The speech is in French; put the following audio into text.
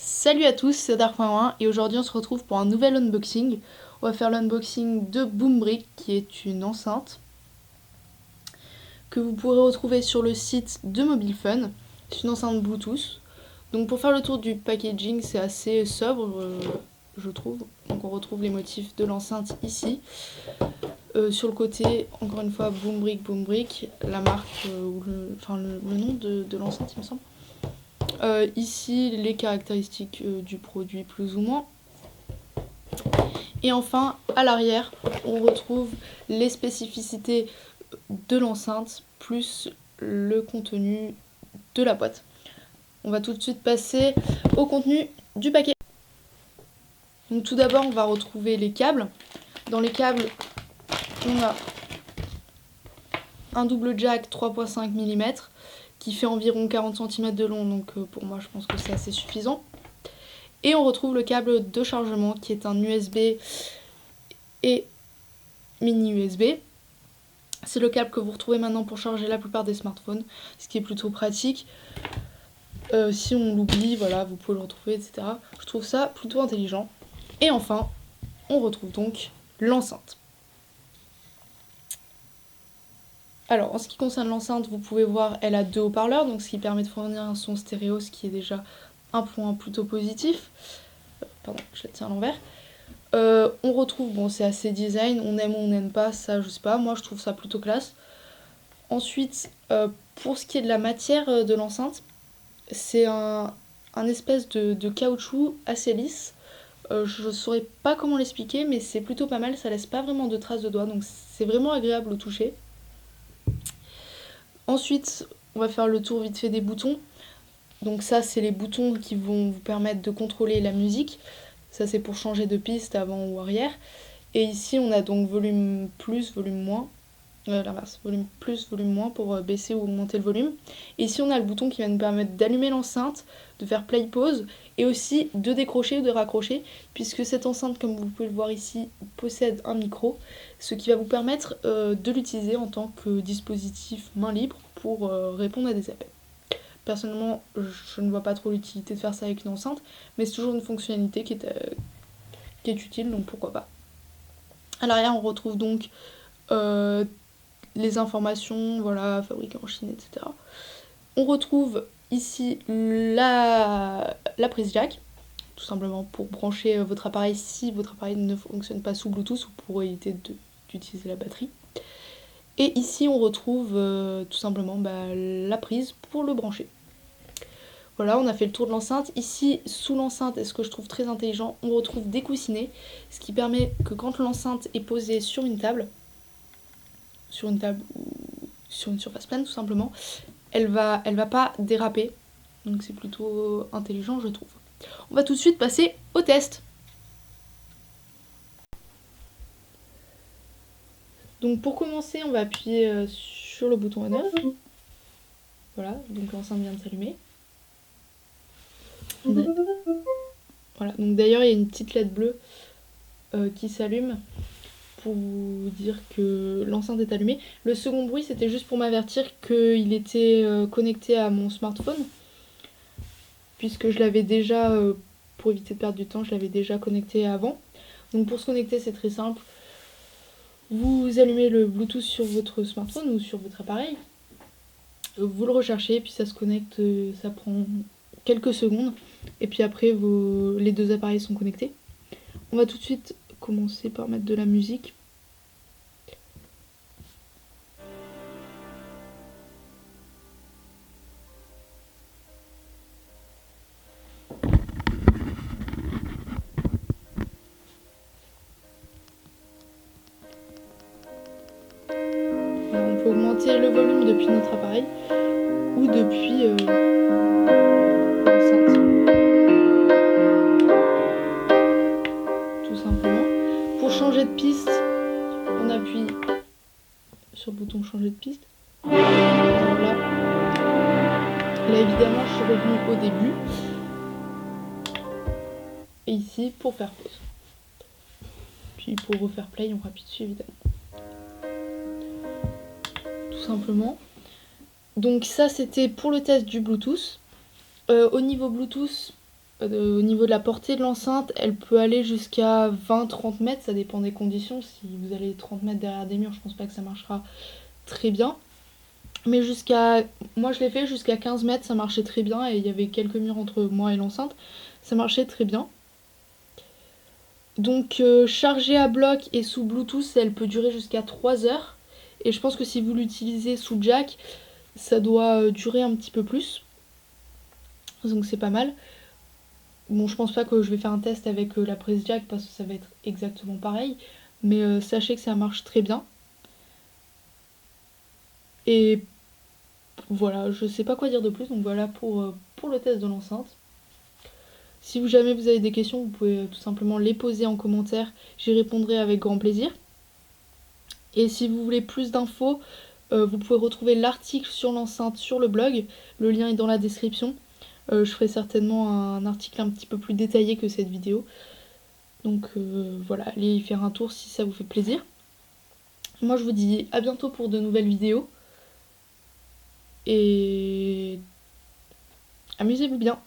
Salut à tous, c'est Dark.1 et aujourd'hui on se retrouve pour un nouvel unboxing. On va faire l'unboxing de Boombrick qui est une enceinte que vous pourrez retrouver sur le site de MobileFun. C'est une enceinte Bluetooth. Donc pour faire le tour du packaging, c'est assez sobre, je trouve. Donc on retrouve les motifs de l'enceinte ici. Sur le côté, encore une fois, Boombrick, la marque ou le nom de l'enceinte il me semble. Ici, les caractéristiques du produit plus ou moins. Et enfin, à l'arrière, on retrouve les spécificités de l'enceinte plus le contenu de la boîte. On va tout de suite passer au contenu du paquet. Donc tout d'abord, on va retrouver les câbles. Dans les câbles, on a un double jack 3,5 mm qui fait environ 40 cm de long, donc pour moi je pense que c'est assez suffisant. Et on retrouve le câble de chargement qui est un USB et mini USB. C'est le câble que vous retrouvez maintenant pour charger la plupart des smartphones, ce qui est plutôt pratique. Si on l'oublie, voilà, vous pouvez le retrouver, etc. Je trouve ça plutôt intelligent. Et enfin, on retrouve donc l'enceinte. Alors, en ce qui concerne l'enceinte, vous pouvez voir, elle a 2 haut-parleurs, donc ce qui permet de fournir un son stéréo, ce qui est déjà un point plutôt positif. Pardon, je la tiens à l'envers. On retrouve, bon c'est assez design, on aime ou on n'aime pas, ça je sais pas, moi je trouve ça plutôt classe. Ensuite, pour ce qui est de la matière de l'enceinte, c'est un espèce de caoutchouc assez lisse. Je saurais pas comment l'expliquer, mais c'est plutôt pas mal, ça laisse pas vraiment de traces de doigts, donc c'est vraiment agréable au toucher. Ensuite, on va faire le tour vite fait des boutons. Donc ça, c'est les boutons qui vont vous permettre de contrôler la musique. Ça, c'est pour changer de piste avant ou arrière. Et ici, on a donc volume plus, volume moins. L'inverse, volume plus, volume moins pour baisser ou augmenter le volume. Et ici, on a le bouton qui va nous permettre d'allumer l'enceinte, de faire play pause et aussi de décrocher ou de raccrocher, puisque cette enceinte, comme vous pouvez le voir ici, possède un micro, ce qui va vous permettre de l'utiliser en tant que dispositif main libre pour répondre à des appels. Personnellement, je ne vois pas trop l'utilité de faire ça avec une enceinte, mais c'est toujours une fonctionnalité qui est utile, donc pourquoi pas. À l'arrière, on retrouve donc les informations, voilà, fabriquées en Chine, etc. On retrouve ici la prise jack, tout simplement pour brancher votre appareil si votre appareil ne fonctionne pas sous Bluetooth ou pour éviter d'utiliser la batterie. Et ici, on retrouve tout simplement la prise pour le brancher. Voilà, on a fait le tour de l'enceinte. Ici, sous l'enceinte, et ce que je trouve très intelligent, on retrouve des coussinets, ce qui permet que quand l'enceinte est posée sur une table ou sur une surface plane tout simplement, elle va pas déraper. Donc c'est plutôt intelligent, je trouve. On va tout de suite passer au test. Donc pour commencer, on va appuyer sur le bouton on/off. Voilà, donc l'enceinte vient de s'allumer. Voilà, donc d'ailleurs il y a une petite LED bleue qui s'allume pour vous dire que l'enceinte est allumée. Le second bruit, c'était juste pour m'avertir qu'il était connecté à mon smartphone, puisque je l'avais déjà, pour éviter de perdre du temps, je l'avais déjà connecté avant. Donc pour se connecter, c'est très simple. Vous allumez le Bluetooth sur votre smartphone ou sur votre appareil, vous le recherchez, puis ça se connecte, ça prend quelques secondes, et puis après les 2 appareils sont connectés. On va tout de suite commencer par mettre de la musique. Alors, on peut augmenter le volume depuis notre appareil ou depuis l'enceinte, tout simplement. Pour changer de piste, on appuie sur le bouton changer de piste. Alors là évidemment je suis revenue au début. Et ici pour faire pause. Puis pour refaire play, on appuie dessus évidemment. Tout simplement. Donc ça c'était pour le test du Bluetooth. Au niveau Bluetooth, Au niveau de la portée de l'enceinte, elle peut aller jusqu'à 20-30 mètres, ça dépend des conditions. Si vous allez 30 mètres derrière des murs, je pense pas que ça marchera très bien. Mais moi je l'ai fait jusqu'à 15 mètres, ça marchait très bien et il y avait quelques murs entre moi et l'enceinte. Ça marchait très bien. Donc chargée à bloc et sous Bluetooth, elle peut durer jusqu'à 3 heures. Et je pense que si vous l'utilisez sous jack, ça doit durer un petit peu plus. Donc c'est pas mal. Bon, je pense pas que je vais faire un test avec la prise jack parce que ça va être exactement pareil. Mais sachez que ça marche très bien. Et voilà, je sais pas quoi dire de plus. Donc voilà pour le test de l'enceinte. Si jamais vous avez des questions, vous pouvez tout simplement les poser en commentaire. J'y répondrai avec grand plaisir. Et si vous voulez plus d'infos, vous pouvez retrouver l'article sur l'enceinte sur le blog. Le lien est dans la description. Je ferai certainement un article un petit peu plus détaillé que cette vidéo. Donc voilà, allez y faire un tour si ça vous fait plaisir. Moi je vous dis à bientôt pour de nouvelles vidéos. Et amusez-vous bien.